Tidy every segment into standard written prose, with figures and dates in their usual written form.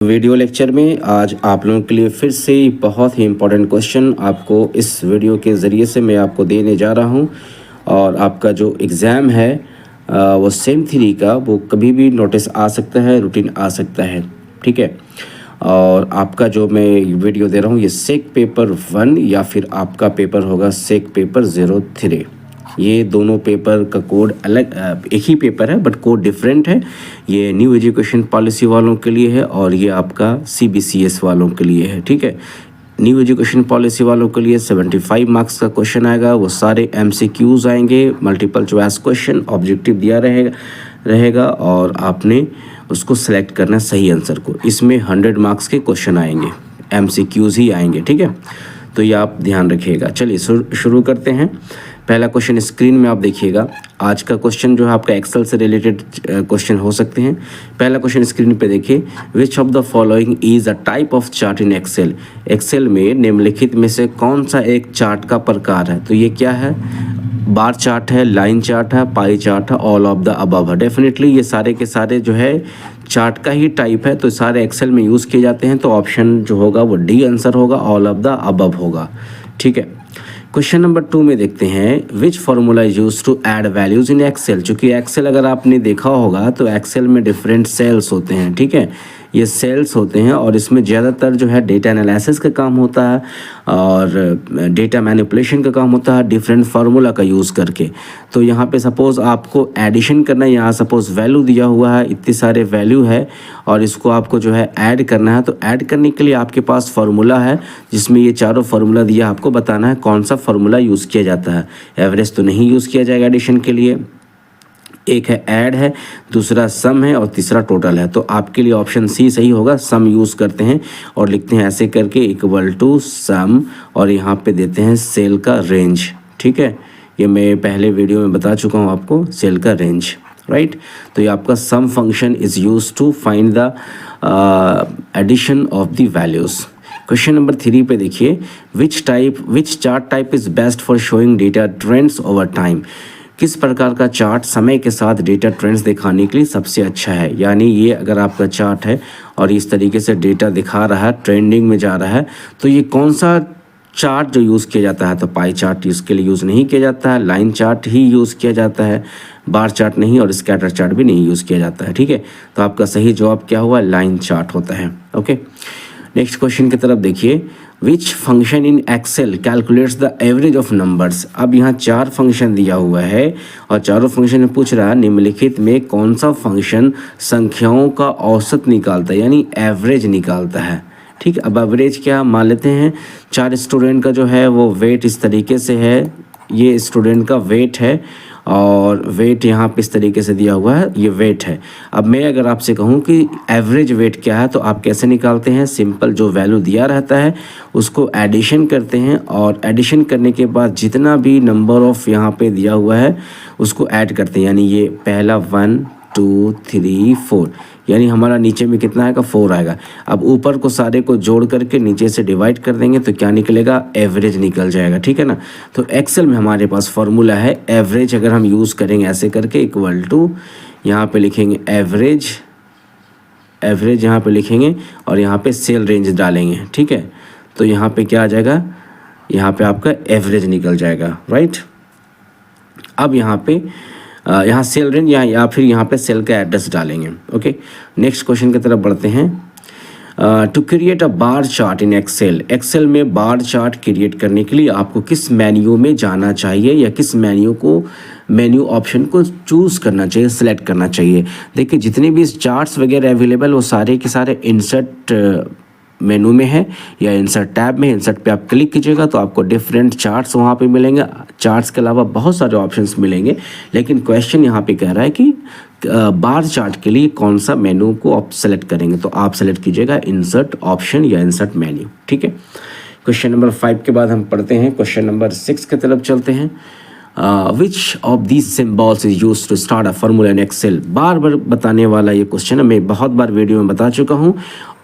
Video lecture में आज आप लोगों के लिए फिर से बहुत ही इम्पोर्टेंट क्वेश्चन आपको इस वीडियो के ज़रिए से मैं आपको देने जा रहा हूं। और आपका जो एग्ज़ाम है वो सेम थ्री का वो कभी भी नोटिस आ सकता है, रूटीन आ सकता है, ठीक है। और आपका जो मैं वीडियो दे रहा हूँ ये सेक पेपर 1 या फिर आपका पेपर होगा सेक पेपर 03। ये दोनों पेपर का कोड अलग एक ही पेपर है बट कोड डिफरेंट है। ये न्यू एजुकेशन पॉलिसी वालों के लिए है और ये आपका CBCS वालों के लिए है, ठीक है। न्यू एजुकेशन पॉलिसी वालों के लिए 75 मार्क्स का क्वेश्चन आएगा, वो सारे MCQs आएंगे, मल्टीपल चॉइस क्वेश्चन, ऑब्जेक्टिव दिया रहेगा और आपने उसको सेलेक्ट करना सही आंसर को। इसमें 100 मार्क्स के क्वेश्चन आएंगे, MCQs ही आएंगे, ठीक है। तो ये आप ध्यान रखिएगा। चलिए शुरू करते हैं। पहला क्वेश्चन स्क्रीन में आप देखिएगा। आज का क्वेश्चन जो है आपका एक्सेल से रिलेटेड क्वेश्चन हो सकते हैं। पहला क्वेश्चन स्क्रीन पे देखिए, which of the following is a type of chart in Excel. Excel में निम्नलिखित में से कौन सा एक चार्ट का प्रकार है। तो ये क्या है, बार चार्ट है, लाइन चार्ट है, पाई चार्ट है, ऑल ऑफ द अबव है। डेफिनेटली ये सारे के सारे जो है चार्ट का ही टाइप है, तो सारे एक्सेल में यूज़ किए जाते हैं। तो ऑप्शन जो होगा वो डी आंसर होगा, ऑल ऑफ द अबव होगा, ठीक है। क्वेश्चन नंबर 2 में देखते हैं, which formula is use to add values in Excel. चूँकि एक्सेल अगर आपने देखा होगा तो एक्सेल में डिफरेंट सेल्स होते हैं, ठीक है। ये सेल्स होते हैं और इसमें ज़्यादातर जो है डेटा एनालिसिस का काम होता है और डेटा मैनिपुलेशन का काम होता है डिफरेंट फार्मूला का यूज़ करके। तो यहाँ पे सपोज़ आपको एडिशन करना है, यहाँ सपोज़ वैल्यू दिया हुआ है, इतने सारे वैल्यू है और इसको आपको जो है ऐड करना है। तो ऐड करने के लिए आपके पास फार्मूला है जिसमें ये चारों फार्मूला दिया, आपको बताना है कौन सा फार्मूला यूज़ किया जाता है। एवरेज तो नहीं यूज़ किया जाएगा एडिशन के लिए, एक है ऐड है, दूसरा सम है और तीसरा टोटल है। तो आपके लिए ऑप्शन सी सही होगा। सम यूज़ करते हैं और लिखते हैं ऐसे करके इक्वल टू सम और यहाँ पे देते हैं सेल का रेंज, ठीक है। ये मैं पहले वीडियो में बता चुका हूँ आपको, सेल का रेंज, राइट। तो ये आपका sum function is use to find the addition of the values. Question number 3 पे देखिए, which chart type is best for showing data trends over time. किस प्रकार का चार्ट समय के साथ डेटा ट्रेंड्स दिखाने के लिए सबसे अच्छा है। यानी ये अगर आपका चार्ट है और इस तरीके से डेटा दिखा रहा है, ट्रेंडिंग में जा रहा है, तो ये कौन सा चार्ट जो यूज़ किया जाता है। तो पाई चार्ट इसके लिए यूज़ नहीं किया जाता है, लाइन चार्ट ही यूज़ किया जाता है, बार चार्ट नहीं और स्कैटर चार्ट भी नहीं यूज़ किया जाता है, ठीक है। तो आपका सही जवाब क्या हुआ, लाइन चार्ट होता है, ओके। नेक्स्ट क्वेश्चन की तरफ देखिए, which function in Excel calculates the average of numbers. अब यहाँ 4 फंक्शन दिया हुआ है और चारों फंक्शन में पूछ रहा है निम्नलिखित में कौन सा फंक्शन संख्याओं का औसत निकालता है, यानी एवरेज निकालता है, ठीक है। अब एवरेज क्या मान लेते हैं, 4 स्टूडेंट का जो है वो वेट इस तरीके से है, ये स्टूडेंट का वेट है और वेट यहाँ पे इस तरीके से दिया हुआ है, ये वेट है। अब मैं अगर आपसे कहूँ कि एवरेज वेट क्या है तो आप कैसे निकालते हैं, सिंपल जो वैल्यू दिया रहता है उसको एडिशन करते हैं और एडिशन करने के बाद जितना भी नंबर ऑफ यहाँ पे दिया हुआ है उसको ऐड करते हैं। यानी ये पहला 1 2 3 4, यानी हमारा नीचे में कितना आएगा, 4 आएगा। अब ऊपर को सारे को जोड़ करके नीचे से डिवाइड कर देंगे तो क्या निकलेगा, एवरेज निकल जाएगा, ठीक है ना। तो एक्सेल में हमारे पास फॉर्मूला है एवरेज, अगर हम यूज़ करेंगे ऐसे करके इक्वल टू, यहाँ पे लिखेंगे एवरेज यहाँ पे लिखेंगे और यहाँ पे सेल रेंज डालेंगे, ठीक है। तो यहाँ पे क्या आ जाएगा, यहाँ पे आपका एवरेज निकल जाएगा, राइट। अब यहाँ सेल रेंज या फिर यहाँ पे सेल का एड्रेस डालेंगे, ओके। नेक्स्ट क्वेश्चन की तरफ बढ़ते हैं। To create a bar chart in Excel में बार चार्ट क्रिएट करने के लिए आपको किस मेन्यू में जाना चाहिए या किस मेन्यू ऑप्शन को चूज़ करना चाहिए, सेलेक्ट करना चाहिए। देखिए जितने भी चार्ट्स वगैरह अवेलेबल वो सारे के सारे इंसर्ट मेनू में है या इंसर्ट टैब में। इंसर्ट पे आप क्लिक कीजिएगा तो आपको डिफरेंट चार्ट्स वहाँ पे मिलेंगे। चार्ट्स के अलावा बहुत सारे ऑप्शंस मिलेंगे, लेकिन क्वेश्चन यहाँ पे कह रहा है कि बार चार्ट के लिए कौन सा मेनू को आप सेलेक्ट करेंगे। तो आप सेलेक्ट कीजिएगा इंसर्ट ऑप्शन या इंसर्ट मेन्यू, ठीक है। क्वेश्चन नंबर 5 के बाद हम पढ़ते हैं क्वेश्चन नंबर 6 की तरफ चलते हैं। Which of these symbols is use to start a formula in Excel. बार बार बताने वाला ये क्वेश्चन है, मैं बहुत बार वीडियो में बता चुका हूँ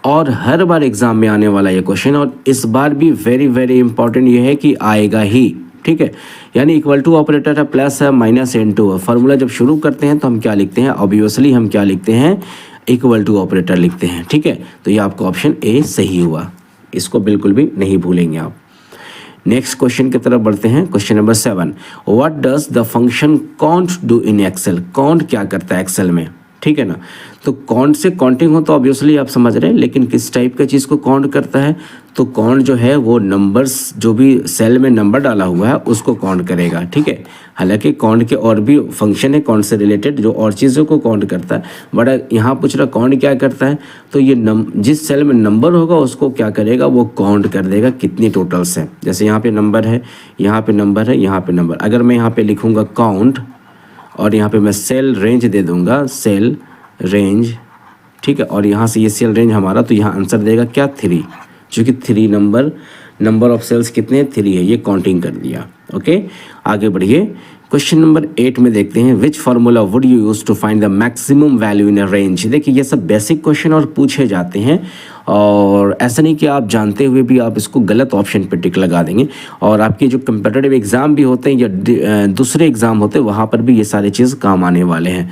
और हर बार एग्जाम में आने वाला ये क्वेश्चन, और इस बार भी वेरी वेरी इंपॉर्टेंट ये है कि आएगा ही, ठीक है। यानी इक्वल टू ऑपरेटर है, प्लस है, माइनस इनटू है। फार्मूला जब शुरू करते हैं तो हम क्या लिखते हैं, ऑब्वियसली हम क्या लिखते हैं, इक्वल टू ऑपरेटर लिखते हैं, ठीक है। तो ये आपका ऑप्शन ए सही हुआ, इसको बिल्कुल भी नहीं भूलेंगे आप। नेक्स्ट क्वेश्चन की तरफ बढ़ते हैं। Question number 7, what does the function count do in Excel? Count क्या करता है एक्सेल में, ठीक है ना। तो काउंट से काउंटिंग हो तो ऑब्वियसली आप समझ रहे हैं, लेकिन किस टाइप का चीज़ को काउंट करता है? तो काउंट जो है वो नंबर्स, जो भी सेल में नंबर डाला हुआ है उसको काउंट करेगा, ठीक है। हालांकि काउंट के और भी फंक्शन है काउंट से रिलेटेड जो और चीज़ों को काउंट करता है, बट यहाँ पूछ रहा काउंट क्या करता है। तो ये जिस सेल में नंबर होगा उसको क्या करेगा, वो काउंट कर देगा कितनी टोटल्स है। जैसे यहाँ पे नंबर है, यहाँ पे नंबर है, यहाँ पे नंबर, अगर मैं यहाँ पे लिखूँगा काउंट और यहाँ पे मैं सेल रेंज दे दूँगा, सेल रेंज, ठीक है, और यहाँ से ये सेल रेंज हमारा, तो यहाँ आंसर देगा क्या 3, क्योंकि 3 नंबर ऑफ सेल्स कितने 3 है, ये काउंटिंग कर दिया। ओके, आगे बढ़िए। क्वेश्चन नंबर 8 में देखते हैं, which formula would you use to find the maximum value in a range. देखिए ये सब बेसिक क्वेश्चन और पूछे जाते हैं, और ऐसा नहीं कि आप जानते हुए भी आप इसको गलत ऑप्शन पे टिक लगा देंगे। और आपके जो कंपेटिटिव एग्ज़ाम भी होते हैं या दूसरे एग्ज़ाम होते हैं वहाँ पर भी ये सारी चीज़ काम आने वाले हैं।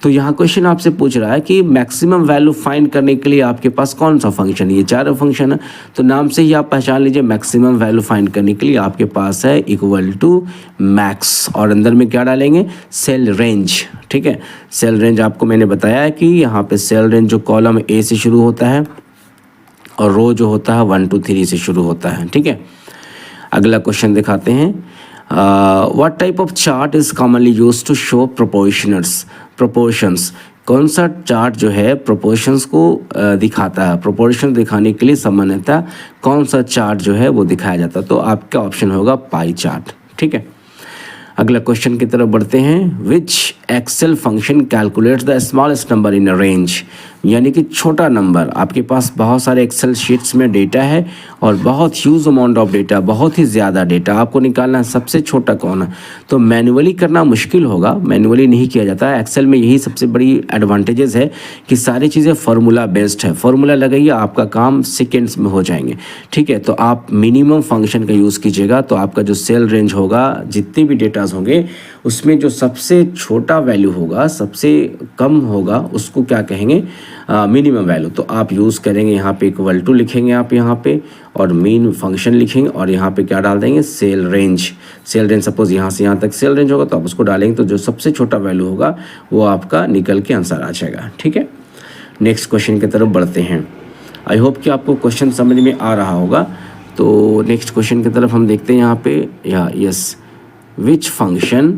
तो यहाँ क्वेश्चन आपसे पूछ रहा है कि मैक्सिमम वैल्यू फाइंड करने के लिए आपके पास कौन सा फंक्शन है। ये 4 फंक्शन है, तो नाम से ही आप पहचान लीजिए मैक्सिमम वैल्यू फाइंड करने के लिए आपके पास है इक्वल टू मैक्स, और अंदर में क्या डालेंगे, सेल रेंज, ठीक है। सेल रेंज आपको मैंने बताया है कि यहाँ पे सेल रेंज जो कॉलम ए से शुरू होता है और रो जो होता है 1 2 3 से शुरू होता है, ठीक है। अगला क्वेश्चन दिखाते हैं, what type of chart is commonly used to show proportions. कौन सा चार्ट जो है प्रोपोर्शंस को दिखाता है, प्रोपोर्शन दिखाने के लिए सामान्यतः कौन सा चार्ट जो है वो दिखाया जाता है। तो आपका ऑप्शन होगा पाई चार्ट, ठीक है। अगला क्वेश्चन की तरफ बढ़ते हैं, which Excel function calculates the smallest number in a range. यानी कि छोटा नंबर, आपके पास बहुत सारे एक्सेल शीट्स में डेटा है और बहुत ह्यूज अमाउंट ऑफ डेटा, बहुत ही ज़्यादा डेटा, आपको निकालना है सबसे छोटा कौन है। तो मैन्युअली करना मुश्किल होगा, मैन्युअली नहीं किया जाता है एक्सेल में। यही सबसे बड़ी एडवांटेजेस है कि सारी चीज़ें फार्मूला बेस्ड है, फार्मूला लगाइए आपका काम सेकेंड्स में हो जाएंगे, ठीक है। तो आप मिनिमम फंक्शन का यूज़ कीजिएगा, तो आपका जो सेल रेंज होगा, जितने भी डेटाज होंगे उसमें जो सबसे छोटा वैल्यू होगा, सबसे कम होगा, उसको क्या कहेंगे, मिनिमम वैल्यू। तो आप यूज़ करेंगे यहाँ पे इक्वल टू लिखेंगे आप यहाँ पे, और मेन फंक्शन लिखेंगे और यहाँ पे क्या डाल देंगे, cell range. Cell range suppose यहाँ से यहाँ तक सेल रेंज होगा तो आप उसको डालेंगे, तो जो सबसे छोटा वैल्यू होगा वो आपका निकल के आंसर आ जाएगा, ठीक है। नेक्स्ट क्वेश्चन की तरफ बढ़ते हैं। आई होप कि आपको क्वेश्चन समझ में आ रहा होगा। तो नेक्स्ट क्वेश्चन की तरफ हम देखते हैं यहाँ पे, yes, which function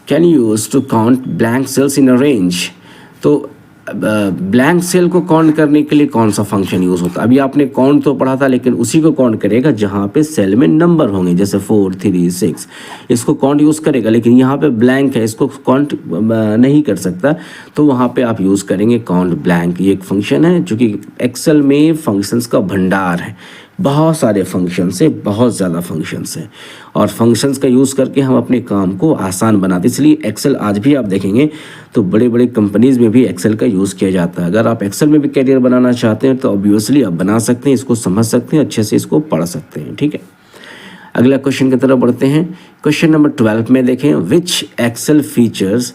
can use to count blank cells in a range. तो ब्लैंक सेल को काउंट करने के लिए कौन सा फंक्शन यूज़ होता है। अभी आपने काउंट तो पढ़ा था, लेकिन उसी को काउंट करेगा जहाँ पे सेल में नंबर होंगे, जैसे 4 3 6, इसको काउंट यूज़ करेगा। लेकिन यहाँ पे ब्लैंक है, इसको काउंट नहीं कर सकता, तो वहाँ पे आप यूज़ करेंगे काउंट ब्लैंक। ये एक फंक्शन है जो कि एक्सेल में फंक्शंस का भंडार है, बहुत सारे फंक्शंस है, बहुत ज़्यादा फंक्शंस है, और फंक्शंस का यूज़ करके हम अपने काम को आसान बनाते। इसलिए एक्सेल आज भी आप देखेंगे तो बड़े बड़े कंपनीज़ में भी एक्सेल का यूज़ किया जाता है। अगर आप एक्सेल में भी करियर बनाना चाहते हैं तो ऑब्वियसली आप बना सकते हैं, इसको समझ सकते हैं, अच्छे से इसको पढ़ सकते हैं, ठीक है। अगला क्वेश्चन की तरफ बढ़ते हैं। क्वेश्चन नंबर 12 में देखें, which Excel features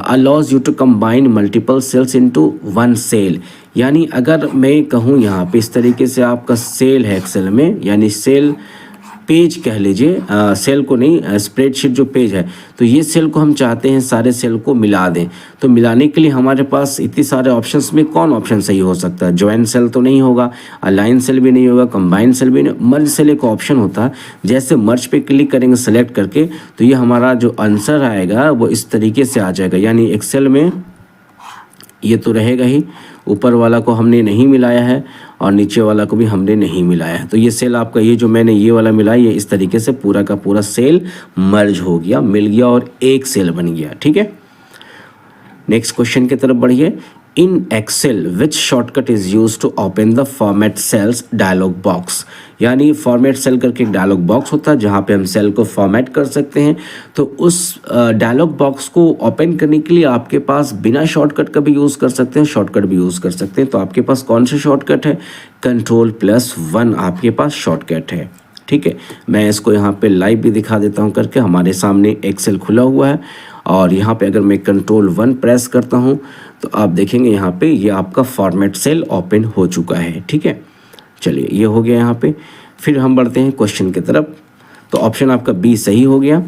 allows you to combine multiple cells into one cell। यानी अगर मैं कहूँ यहाँ पे इस तरीके से आपका सेल है एक्सेल में, यानी सेल पेज कह लीजिए, सेल को नहीं, स्प्रेडशीट जो पेज है, तो ये सेल को हम चाहते हैं सारे सेल को मिला दें। तो मिलाने के लिए हमारे पास इतने सारे ऑप्शंस में कौन ऑप्शन सही हो सकता है। ज्वाइन सेल तो नहीं होगा, अलाइन सेल भी नहीं होगा, कंबाइन सेल भी नहीं, मर्ज सेल एक ऑप्शन होता है। जैसे मर्ज पे क्लिक करेंगे सेलेक्ट करके, तो ये हमारा जो आंसर आएगा वो इस तरीके से आ जाएगा। यानी एक्सेल में ये तो रहेगा ही, ऊपर वाला को हमने नहीं मिलाया है और नीचे वाला को भी हमने नहीं मिलाया है। तो ये सेल आपका, ये जो मैंने ये वाला मिलाया, ये इस तरीके से पूरा का पूरा सेल मर्ज हो गया, मिल गया और एक सेल बन गया, ठीक है। नेक्स्ट क्वेश्चन की तरफ बढ़िए। In Excel which shortcut is use to open the format cells dialog box. यानी फॉर्मेट सेल करके एक डायलॉग बॉक्स होता है जहाँ पे हम सेल को फॉर्मेट कर सकते हैं। तो उस डायलॉग बॉक्स को ओपन करने के लिए आपके पास बिना शॉर्टकट का भी यूज़ कर सकते हैं, शॉर्टकट भी यूज़ कर सकते हैं। तो आपके पास कौन सा शॉर्टकट है, Ctrl+1 आपके पास शॉर्टकट है, ठीक है। मैं इसको यहाँ पे लाइव भी दिखा देता हूँ करके। हमारे सामने एक्सेल खुला हुआ है और यहाँ पे अगर मैं Ctrl+1 प्रेस करता हूँ तो आप देखेंगे यहाँ पे ये आपका फॉर्मेट सेल ओपन हो चुका है, ठीक है। चलिए ये हो गया यहाँ पे। फिर हम बढ़ते हैं क्वेश्चन की तरफ। तो ऑप्शन आपका बी सही हो गया।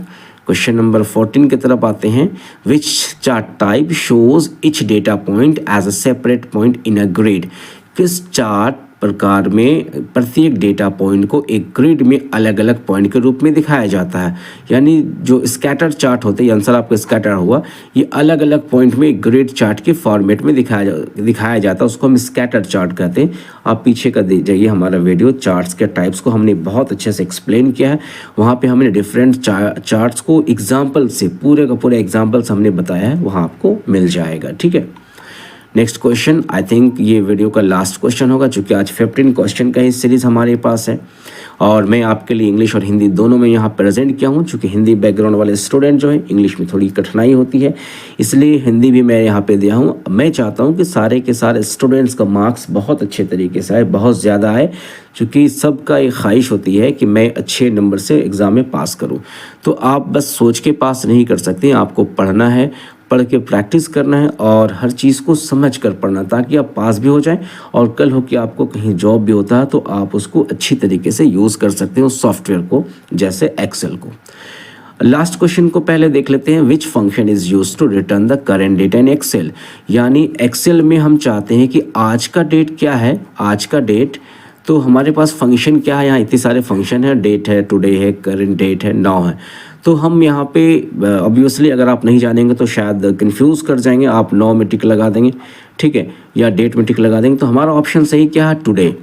क्वेश्चन नंबर 14 की तरफ आते हैं। Which chart type shows each data point as a separate point in a grid. किस चार्ट प्रकार में प्रत्येक डेटा पॉइंट को एक ग्रिड में अलग अलग पॉइंट के रूप में दिखाया जाता है। यानी जो स्कैटर चार्ट होते हैं, आंसर आपका स्कैटर हुआ, ये अलग अलग पॉइंट में ग्रिड चार्ट के फॉर्मेट में दिखाया जाता है, उसको हम स्कैटर चार्ट कहते हैं। आप पीछे का दे जाइए हमारा वीडियो, चार्ट्स के टाइप्स को हमने बहुत अच्छे से एक्सप्लेन किया है। वहाँ पर हमने डिफरेंट चार्ट्स को एग्जाम्पल से, पूरे का पूरे एग्जाम्पल्स हमने बताया है, वहाँ आपको मिल जाएगा, ठीक है। नेक्स्ट क्वेश्चन, आई थिंक ये वीडियो का लास्ट क्वेश्चन होगा, चूँकि आज 15 क्वेश्चन का ही सीरीज़ हमारे पास है और मैं आपके लिए इंग्लिश और हिंदी दोनों में यहाँ प्रेजेंट किया हूँ। चूँकि हिंदी बैकग्राउंड वाले स्टूडेंट जो है, इंग्लिश में थोड़ी कठिनाई होती है, इसलिए हिंदी भी मैं यहाँ पे दिया हूँ। मैं चाहता हूँ कि सारे के सारे स्टूडेंट्स का मार्क्स बहुत अच्छे तरीके से आए, बहुत ज़्यादा आए, चूँकि सबका एक ख्वाहिश होती है कि मैं अच्छे नंबर से एग्ज़ाम में पास करूँ। तो आप बस सोच के पास नहीं कर सकते, आपको पढ़ना है, पढ़ के प्रैक्टिस करना है और हर चीज़ को समझ कर पढ़ना, ताकि आप पास भी हो जाएं और कल हो कि आपको कहीं जॉब भी होता है तो आप उसको अच्छी तरीके से यूज़ कर सकते हो, सॉफ्टवेयर को, जैसे एक्सेल को। लास्ट क्वेश्चन को पहले देख लेते हैं। Which function is use to return the current data in Excel. यानी एक्सेल में हम चाहते हैं कि आज का डेट क्या है, आज का डेट, तो हमारे पास फंक्शन क्या है, यहाँ इतने सारे फंक्शन है, डेट है, टुडे है, करंट डेट है, नाउ है। तो हम यहाँ पे ऑब्वियसली अगर आप नहीं जानेंगे तो शायद कंफ्यूज कर जाएंगे, आप नाउ में टिक लगा देंगे, ठीक है, या डेट में टिक लगा देंगे। तो हमारा ऑप्शन सही क्या है, टुडे,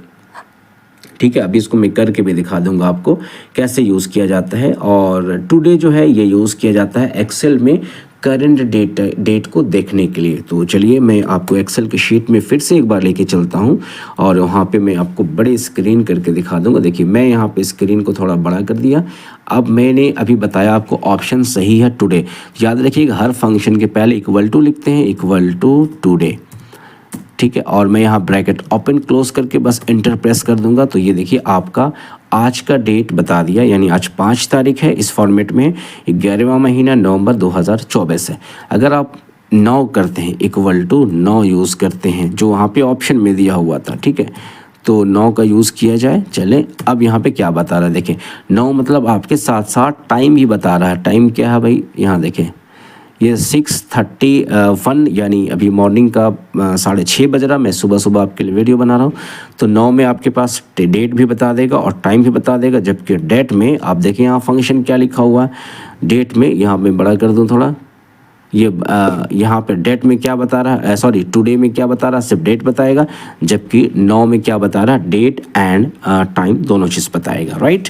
ठीक है। अभी इसको मैं करके भी दिखा दूंगा आपको कैसे यूज़ किया जाता है। और टुडे जो है ये यूज़ किया जाता है एक्सेल में करंट डेट को देखने के लिए। तो चलिए मैं आपको एक्सेल की शीट में फिर से एक बार लेके चलता हूं और वहां पे मैं आपको बड़े स्क्रीन करके दिखा दूंगा। देखिए मैं यहां पे स्क्रीन को थोड़ा बड़ा कर दिया। अब मैंने अभी बताया आपको ऑप्शन सही है टुडे। याद रखिएगा हर फंक्शन के पहले इक्वल टू लिखते हैं, इक्वल टू टुडे, ठीक है। और मैं यहाँ ब्रैकेट ओपन क्लोज करके बस इंटर प्रेस कर दूंगा। तो ये देखिए आपका आज का डेट बता दिया, यानी आज 5 तारीख है, इस फॉर्मेट में 11वां महीना नवंबर 2024 है। अगर आप 9 करते हैं, इक्वल टू 9 यूज़ करते हैं, जो वहाँ पे ऑप्शन में दिया हुआ था, ठीक है, तो 9 का यूज़ किया जाए। चलें अब यहाँ पे क्या बता रहा है, देखें 9 मतलब आपके साथ साथ टाइम भी बता रहा है। टाइम क्या है भाई, यहाँ देखें ये 6:31, यानी अभी मॉर्निंग का 6:30 बज रहा। मैं सुबह सुबह आपके लिए वीडियो बना रहा हूँ। तो 9 में आपके पास डेट भी बता देगा और टाइम भी बता देगा। जबकि डेट में आप देखें यहाँ फंक्शन क्या लिखा हुआ है, डेट में यहाँ मैं बड़ा कर दूँ थोड़ा, ये यहाँ पे डेट में क्या बता रहा है, सॉरी टुडे में क्या बता रहा है, सिर्फ डेट बताएगा। जबकि 9 में क्या बता रहा है, डेट एंड टाइम दोनों चीज़ बताएगा, राइट।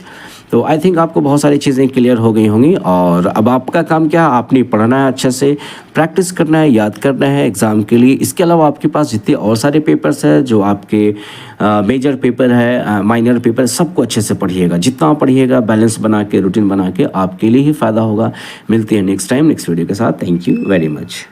तो आई थिंक आपको बहुत सारी चीज़ें क्लियर हो गई होंगी। और अब आपका काम क्या है, आपने पढ़ना है, अच्छे से प्रैक्टिस करना है, याद करना है एग्ज़ाम के लिए। इसके अलावा आपके पास जितने और सारे पेपर्स हैं, जो आपके मेजर पेपर है, माइनर पेपर, सबको अच्छे से पढ़िएगा। जितना पढ़िएगा बैलेंस बना के, रूटीन बना के, आपके लिए ही फ़ायदा होगा। मिलते हैं नेक्स्ट टाइम नेक्स्ट वीडियो के साथ। Thank you very much.